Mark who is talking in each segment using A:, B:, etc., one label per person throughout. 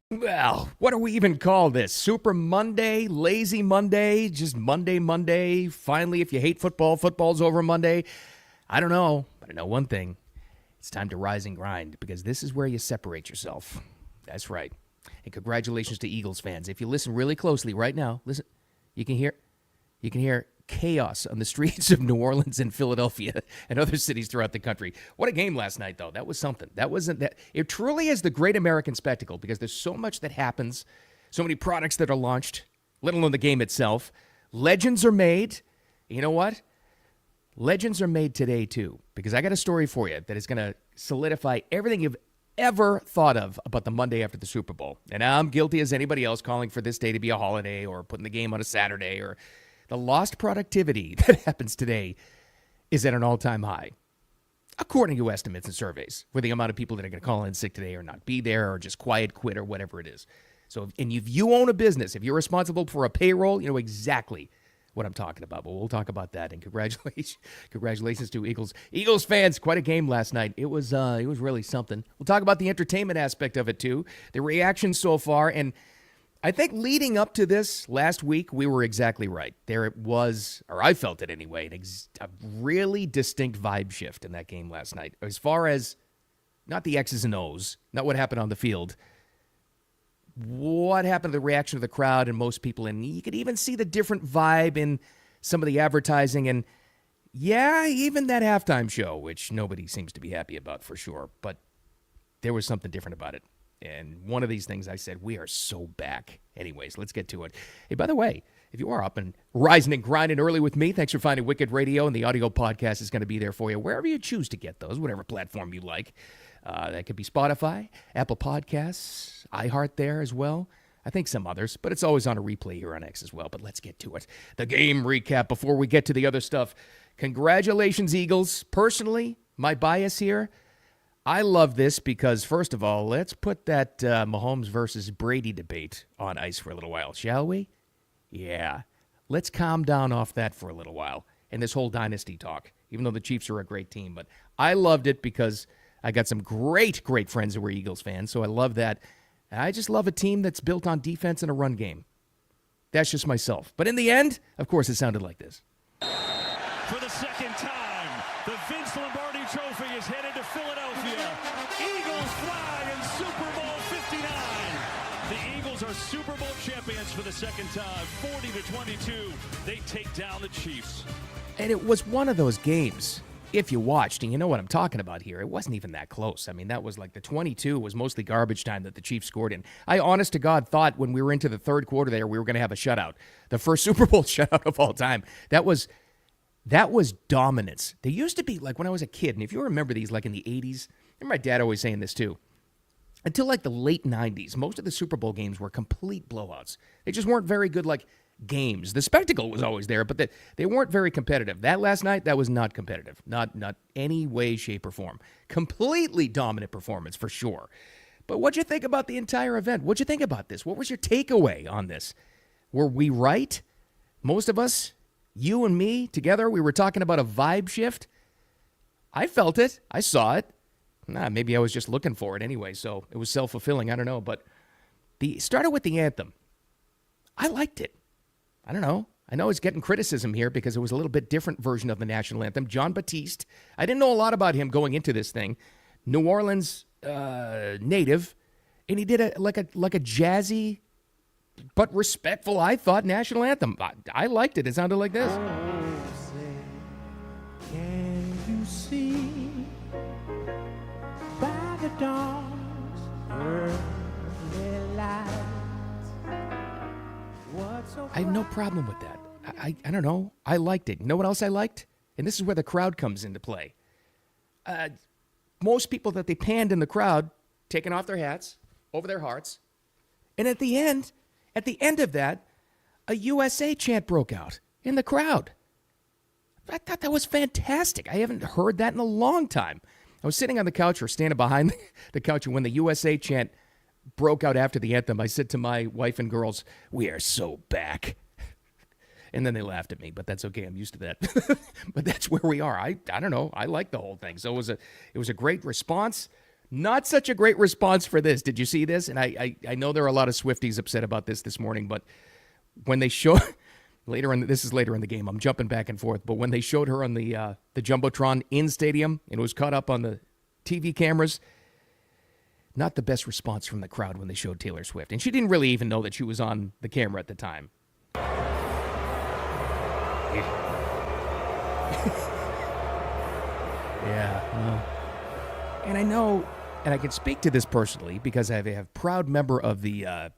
A: Well, what do we even call this? Super Monday? Lazy Monday? Just Monday? Finally, if you hate football, football's over Monday? I don't know, but I know one thing. It's time to rise and grind because this is where you separate yourself. That's right. And congratulations to Eagles fans. If you listen really closely right now, listen, you can hear chaos on the streets of New Orleans and Philadelphia and other cities throughout the country. What a game last night, though. That was something. That wasn't that. It truly is the great American spectacle because there's so much that happens, so many products that are launched, let alone the game itself. Legends are made. You know what? Legends are made today, too, because I got a story for you that is going to solidify everything you've ever thought of about the Monday after the Super Bowl. And I'm guilty as anybody else calling for this day to be a holiday or putting the game on a Saturday or the lost productivity that happens today is at an all-time high, according to estimates and surveys, for the amount of people that are going to call in sick today or not be there or just quiet quit or whatever it is. So, and if you own a business, if you're responsible for a payroll, you know exactly what I'm talking about. But we'll talk about that. And congratulations to Eagles fans. Quite a game last night. It was really something. We'll talk about the entertainment aspect of it too, the reaction so far, and I think leading up to this last week, we were exactly right. There it was, or I felt it anyway, a really distinct vibe shift in that game last night. As far as not the X's and O's, not what happened on the field, what happened to the reaction of the crowd and most people. And you could even see the different vibe in some of the advertising. And yeah, even that halftime show, which nobody seems to be happy about for sure. But there was something different about it. And one of these things I said, we are so back. Anyways, let's get to it. Hey, by the way, if you are up and rising and grinding early with me, thanks for finding Wicked Radio, and the audio podcast is going to be there for you wherever you choose to get those, whatever platform you like. That could be Spotify, Apple Podcasts, iHeart there as well. I think some others, but it's always on a replay here on X as well. But let's get to it. The game recap before we get to the other stuff. Congratulations, Eagles. Personally, my bias here, I love this because, first of all, let's put that Mahomes versus Brady debate on ice for a little while, shall we? Yeah. Let's calm down off that for a little while and this whole dynasty talk, even though the Chiefs are a great team. But I loved it because I got some great friends who were Eagles fans, so I love that. I just love a team that's built on defense and a run game. That's just myself. But in the end, of course, it sounded like this.
B: For the second time, the Vince Lombardi Trophy is headed to Philadelphia. Eagles fly in Super Bowl 59. The Eagles are Super Bowl champions for the second time. 40-22, they take down the Chiefs.
A: And it was one of those games, if you watched, and you know what I'm talking about here, it wasn't even that close. I mean, that was like the 22 was mostly garbage time that the Chiefs scored in. I, honest to God, thought when we were into the third quarter there, we were going to have a shutout. The first Super Bowl shutout of all time. That was dominance. They used to be, like when I was a kid, and if you remember these, like in the 80s, and my dad always saying this too, until like the late 90s, most of the Super Bowl games were complete blowouts. They just weren't very good, like, games. The spectacle was always there, but they weren't very competitive. That last night, that was not competitive. Not any way, shape, or form. Completely dominant performance, for sure. But what'd you think about the entire event? What'd you think about this? What was your takeaway on this? Were we right? Most of us, you and me, together, we were talking about a vibe shift. I felt it. I saw it. Maybe I was just looking for it anyway, so it was self-fulfilling. I don't know. But started with the anthem. I liked it. I don't know. I know it's getting criticism here because it was a little bit different version of the national anthem. Jon Batiste. I didn't know a lot about him going into this thing. New Orleans native. And he did a jazzy but respectful, I thought, national anthem. I liked it. It sounded like this.
C: Oh, say, can you see by the dawn's early light what's so
A: I have no problem with that. I don't know. I liked it. You know what else I liked? And this is where the crowd comes into play. Most people that they panned in the crowd taking off their hats over their hearts. And at the end of that, a USA chant broke out in the crowd. I thought that was fantastic. I haven't heard that in a long time. I was sitting on the couch or standing behind the couch, and when the USA chant broke out after the anthem, I said to my wife and girls, "We are so back." And then they laughed at me, but that's okay. I'm used to that. But that's where we are. I don't know. I like the whole thing. So it was a great response. Not such a great response for this. Did you see this? And I know there are a lot of Swifties upset about this morning, but when they show this is later in the game. I'm jumping back and forth, but when they showed her on the Jumbotron in stadium and it was caught up on the TV cameras, not the best response from the crowd when they showed Taylor Swift. And she didn't really even know that she was on the camera at the time. Yeah. Well. And I know, and I can speak to this personally because I have a proud member of the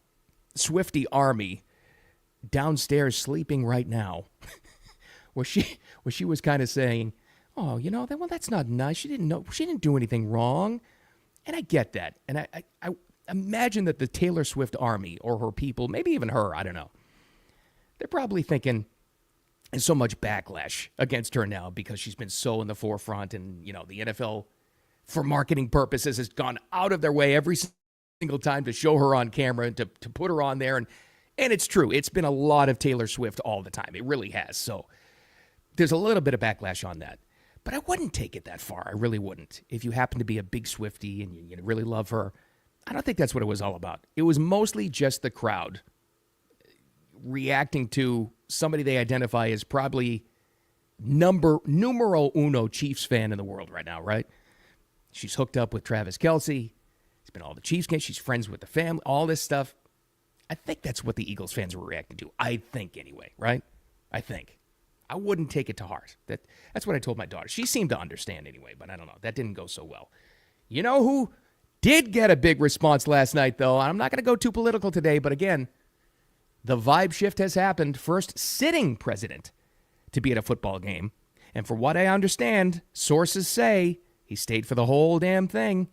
A: Swiftie Army downstairs sleeping right now, where she was kind of saying, "Oh, well, that's not nice. She didn't do anything wrong," and I get that, and I imagine that the Taylor Swift Army or her people, maybe even her, I don't know, they're probably thinking there's so much backlash against her now because she's been so in the forefront, and the NFL, for marketing purposes, has gone out of their way every single time to show her on camera and to put her on there. And it's true. It's been a lot of Taylor Swift all the time. It really has. So there's a little bit of backlash on that. But I wouldn't take it that far. I really wouldn't. If you happen to be a big Swiftie and you really love her, I don't think that's what it was all about. It was mostly just the crowd reacting to somebody they identify as probably numero uno Chiefs fan in the world right now, right? She's hooked up with Travis Kelce. He's been all the Chiefs games. She's friends with the family, all this stuff. I think that's what the Eagles fans were reacting to. I think anyway, right? I think. I wouldn't take it to heart. That's what I told my daughter. She seemed to understand anyway, but I don't know. That didn't go so well. You know who did get a big response last night, though? I'm not going to go too political today, but again, the vibe shift has happened. First sitting president to be at a football game. And for what I understand, sources say he stayed for the whole damn thing.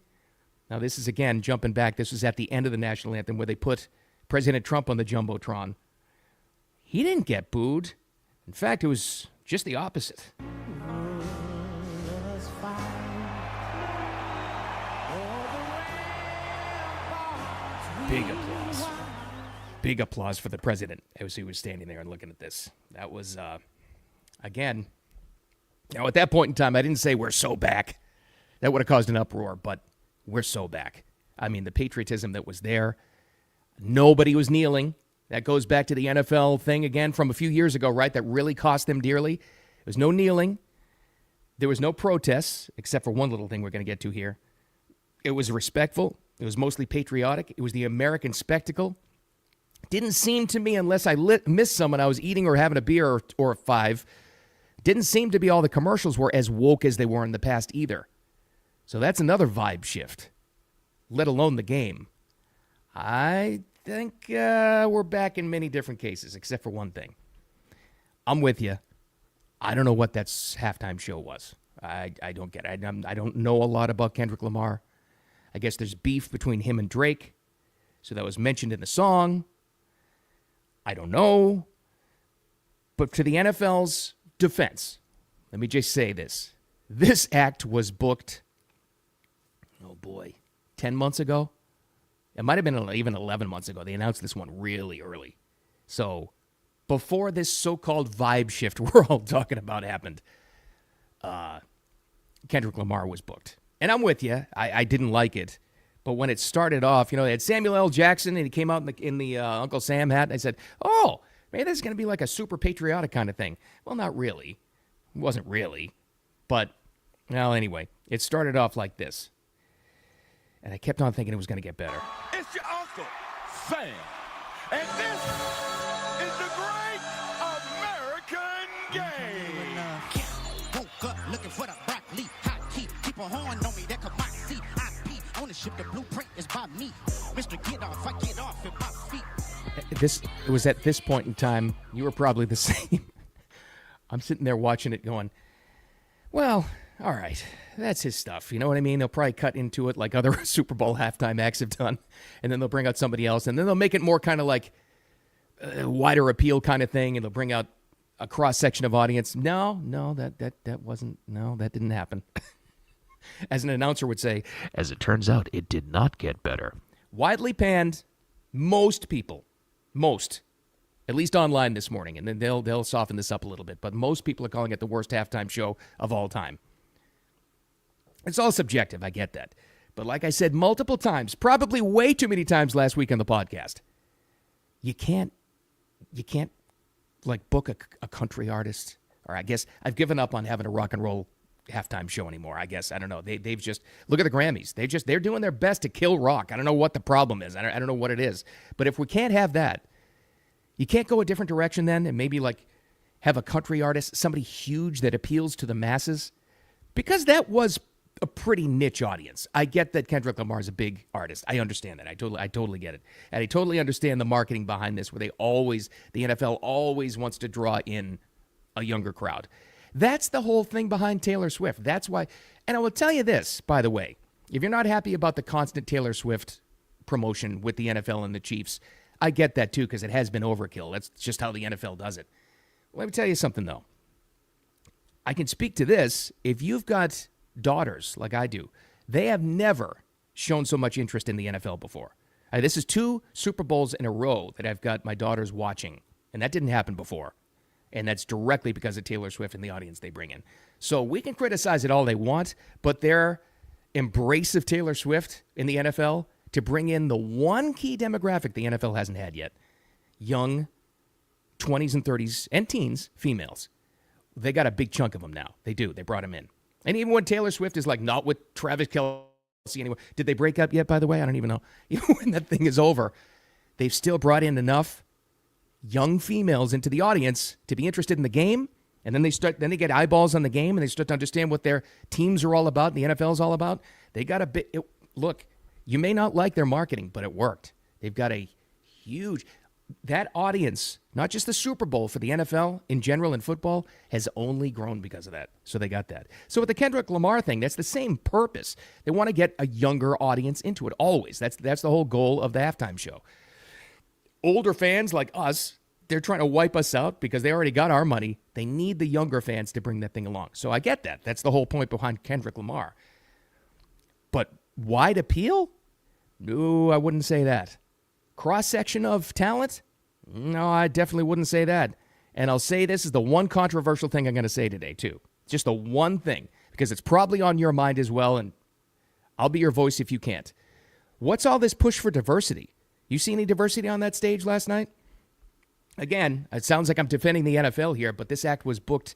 A: Now, this is, again, jumping back. This was at the end of the national anthem where they put President Trump on the Jumbotron. He didn't get booed. In fact, it was just the opposite. Big applause. Big applause for the president as he was standing there and looking at this. That was, again, at that point in time, I didn't say we're so back. That would have caused an uproar, but we're so back. I mean, the patriotism that was there. Nobody was kneeling. That goes back to the NFL thing again from a few years ago, right? That really cost them dearly. There was no kneeling. There was no protests, except for one little thing we're going to get to here. It was respectful. It was mostly patriotic. It was the American spectacle. Didn't seem to me, unless I missed someone, I was eating or having a beer or five, didn't seem to be all the commercials were as woke as they were in the past either. So that's another vibe shift, let alone the game. I think we're back in many different cases, except for one thing. I'm with you. I don't know what that halftime show was. I don't get it. I don't know a lot about Kendrick Lamar. I guess there's beef between him and Drake. So that was mentioned in the song. I don't know. But to the NFL's defense, let me just say this. This act was booked, 10 months ago. It might have been even 11 months ago. They announced this one really early. So before this so-called vibe shift we're all talking about happened, Kendrick Lamar was booked. And I'm with you. I didn't like it. But when it started off, they had Samuel L. Jackson, and he came out in the Uncle Sam hat, and I said, oh, maybe this is going to be like a super patriotic kind of thing. Well, not really. It wasn't really. But, well, anyway, it started off like this. And I kept on thinking it was going to get better.
D: It's your Uncle Sam. And this is the great American game.
E: Woke up looking for the broccoli. Hot key. Keep a horn on me that could my seat. IP ownership, the blueprint is by me. Mr. Get Off, I get off at my feet.
A: It was at this point in time, you were probably the same. I'm sitting there watching it going, well, all right, that's his stuff. You know what I mean? They'll probably cut into it like other Super Bowl halftime acts have done, and then they'll bring out somebody else, and then they'll make it more kind of like a wider appeal kind of thing, and they'll bring out a cross-section of audience. No, that wasn't, no, that didn't happen. As an announcer would say, as it turns out, it did not get better. Widely panned, most people, at least online this morning, and then they'll soften this up a little bit, but most people are calling it the worst halftime show of all time. It's all subjective, I get that. But like I said multiple times, probably way too many times last week on the podcast, you can't like book a country artist. Or I guess I've given up on having a rock and roll halftime show anymore. I guess I don't know. They've just look at the Grammys. They're doing their best to kill rock. I don't know what the problem is. I don't know what it is. But if we can't have that, you can't go a different direction then and maybe like have a country artist, somebody huge that appeals to the masses, because that was a pretty niche audience. I get that Kendrick Lamar is a big artist. I understand that. I totally get it. And I totally understand the marketing behind this, where the NFL always wants to draw in a younger crowd. That's the whole thing behind Taylor Swift. That's why. And I will tell you this, by the way, if you're not happy about the constant Taylor Swift promotion with the NFL and the Chiefs, I get that too, because it has been overkill. That's just how the NFL does it. Let me tell you something, though. I can speak to this. If you've got daughters like I do, they have never shown so much interest in the NFL before. This is 2 Super Bowls in a row that I've got my daughters watching, and that didn't happen before. And that's directly because of Taylor Swift and the audience they bring in. So we can criticize it all they want, but their embrace of Taylor Swift in the NFL to bring in the one key demographic the NFL hasn't had yet, young 20s and 30s and teens, females. They got a big chunk of them now. They do. They brought them in. And even when Taylor Swift is like not with Travis Kelce anymore. Did they break up yet, by the way? I don't even know. Even when that thing is over, they've still brought in enough young females into the audience to be interested in the game. And then they get eyeballs on the game and they start to understand what their teams are all about and the NFL is all about. They got a bit, look, you may not like their marketing, but it worked. They've got a huge, that audience, not just the Super Bowl, for the NFL in general and football, has only grown because of that. So they got that. So with the Kendrick Lamar thing, that's the same purpose. They want to get a younger audience into it, always. That's the whole goal of the halftime show. Older fans like us, they're trying to wipe us out because they already got our money. They need the younger fans to bring that thing along. So I get that. That's the whole point behind Kendrick Lamar. But wide appeal? No, I wouldn't say that. Cross-section of talent? No, I definitely wouldn't say that. And I'll say this is the one controversial thing I'm going to say today, too. Just the one thing, because it's probably on your mind as well, and I'll be your voice if you can't. What's all this push for diversity? You see any diversity on that stage last night? Again, it sounds like I'm defending the NFL here, but this act was booked,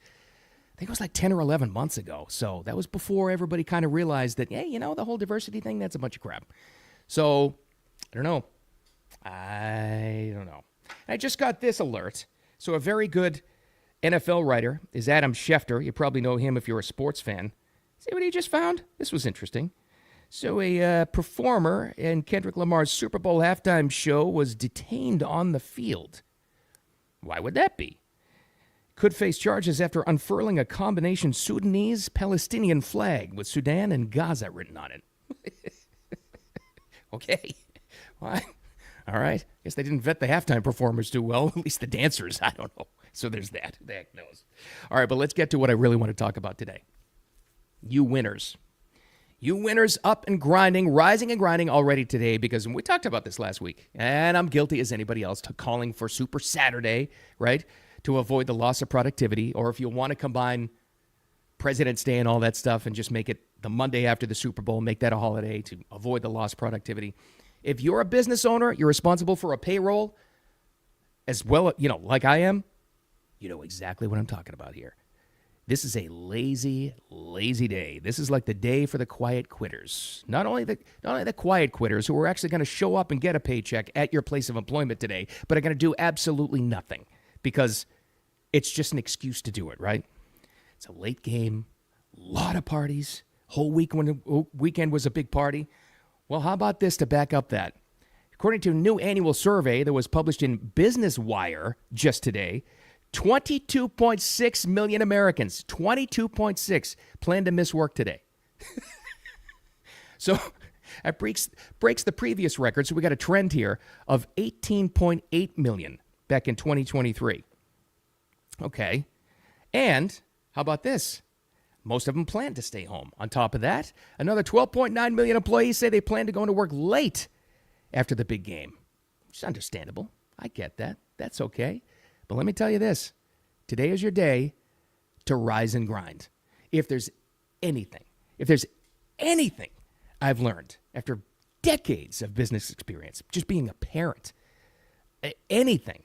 A: I think it was like 10 or 11 months ago. So that was before everybody kind of realized that, hey, the whole diversity thing, that's a bunch of crap. So, I don't know. I just got this alert. So a very good NFL writer is Adam Schefter. You probably know him if you're a sports fan. See what he just found? This was interesting. So a performer in Kendrick Lamar's Super Bowl halftime show was detained on the field. Why would that be? Could face charges after unfurling a combination Sudanese-Palestinian flag with Sudan and Gaza written on it. Okay. Well, all right. Guess they didn't vet the halftime performers too well, at least the dancers. I don't know. So there's that. The heck knows. All right, but let's get to what I really want to talk about today. You winners. You winners up and grinding, rising and grinding already today, because we talked about this last week, and I'm guilty as anybody else to calling for Super Saturday, right, to avoid the loss of productivity, or if you want to combine President's Day and all that stuff and just make it the Monday after the Super Bowl, make that a holiday to avoid the lost productivity. If you're a business owner, you're responsible for a payroll as well, like I am, you know exactly what I'm talking about here. This is a lazy, lazy day. This is like the day for the quiet quitters. Not only the quiet quitters who are actually going to show up and get a paycheck at your place of employment today, but are going to do absolutely nothing because it's just an excuse to do it, right? It's a late game, a lot of parties, whole weekend was a big party. Well, how about this to back up that? According to a new annual survey that was published in Business Wire just today, 22.6 million Americans, 22.6, plan to miss work today. So that breaks the previous record. So we got a trend here of 18.8 million back in 2023. Okay. And how about this? Most of them plan to stay home. On top of that, another 12.9 million employees say they plan to go into work late after the big game. Which is understandable. I get that. That's okay. But let me tell you this. Today is your day to rise and grind. If there's anything I've learned after decades of business experience, just being a parent, anything,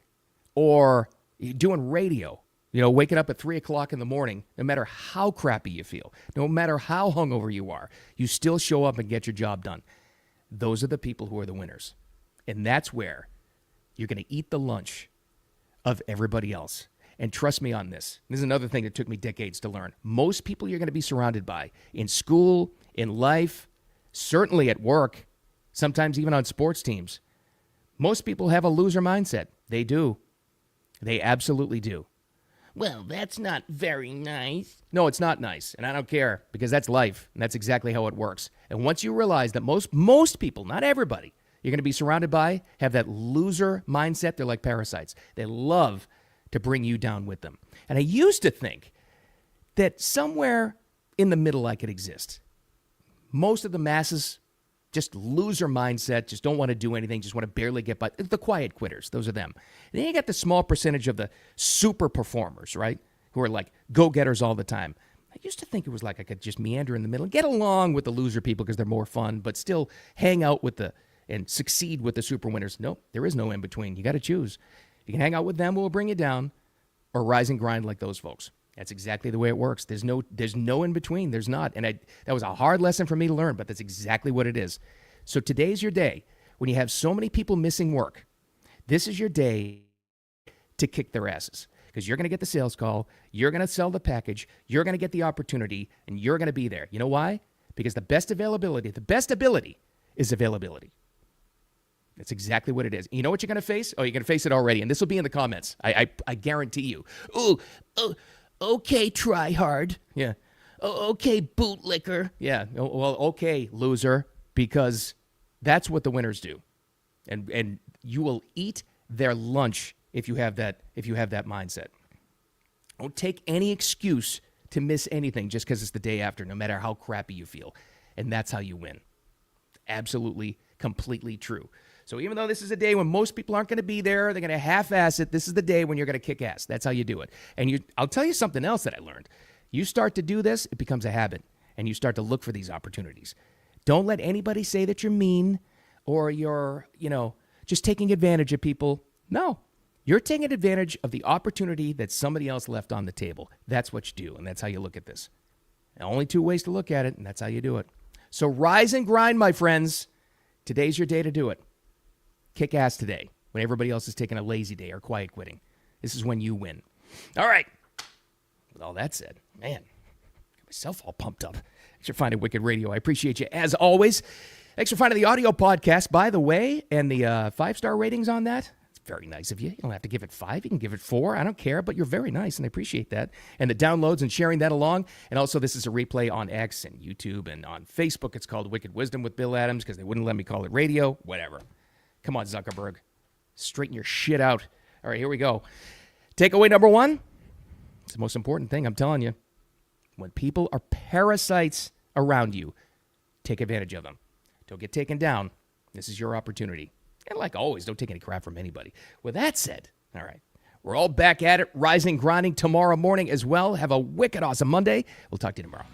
A: or doing radio, waking up at 3 o'clock in the morning, no matter how crappy you feel, no matter how hungover you are, you still show up and get your job done. Those are the people who are the winners. And that's where you're going to eat the lunch of everybody else. And trust me on this. This is another thing that took me decades to learn. Most people you're going to be surrounded by in school, in life, certainly at work, sometimes even on sports teams. Most people have a loser mindset. They do. They absolutely do. Well, that's not very nice. No, it's not nice. And I don't care, because that's life. And that's exactly how it works. And once you realize that most people, not everybody, you're going to be surrounded by, have that loser mindset, they're like parasites. They love to bring you down with them. And I used to think that somewhere in the middle I could exist. Most of the masses, just loser mindset, just don't want to do anything, just want to barely get by. The quiet quitters, those are them. And then you got the small percentage of the super performers, right, who are like go-getters all the time. I used to think it was like I could just meander in the middle and get along with the loser people because they're more fun, but still hang out with and succeed with the super winners. Nope, there is no in between. You got to choose. You can hang out with them who will bring you down, or rise and grind like those folks. That's exactly the way it works. There's no in between. There's not. And that was a hard lesson for me to learn, but that's exactly what it is. So today's your day. When you have so many people missing work, this is your day to kick their asses, because you're going to get the sales call, you're going to sell the package, you're going to get the opportunity, and you're going to be there. You know why? Because the best ability is availability. That's exactly what it is. You know what you're going to face? Oh, you're going to face it already, and this will be in the comments. I guarantee you. Oh, okay, try hard. Yeah. Oh, okay, bootlicker. Yeah. Well, okay, loser, because that's what the winners do. And you will eat their lunch if you have that mindset. Don't take any excuse to miss anything just because it's the day after, no matter how crappy you feel. And that's how you win. Absolutely, completely true. So even though this is a day when most people aren't going to be there, they're going to half-ass it, this is the day when you're going to kick ass. That's how you do it. And I'll tell you something else that I learned. You start to do this, it becomes a habit, and you start to look for these opportunities. Don't let anybody say that you're mean or you're, just taking advantage of people. No, you're taking advantage of the opportunity that somebody else left on the table. That's what you do, and that's how you look at this. Only two ways to look at it, and that's how you do it. So rise and grind, my friends. Today's your day to do it. Kick ass today when everybody else is taking a lazy day or quiet quitting. This is when you win. All right. With all that said, man, got myself all pumped up. Thanks for finding Wicked Radio. I appreciate you as always. Thanks for finding the audio podcast, by the way, and the 5-star ratings on that. It's very nice of you. You don't have to give it 5. You can give it 4. I don't care, but you're very nice, and I appreciate that. And the downloads and sharing that along. And also, this is a replay on X and YouTube and on Facebook. It's called Wicked Wisdom with Bill Adams because they wouldn't let me call it radio. Whatever. Come on, Zuckerberg. Straighten your shit out. All right, here we go. Takeaway number 1. It's the most important thing, I'm telling you. When people are parasites around you, take advantage of them. Don't get taken down. This is your opportunity. And like always, don't take any crap from anybody. With that said, all right, we're all back at it, rising, grinding tomorrow morning as well. Have a wicked awesome Monday. We'll talk to you tomorrow.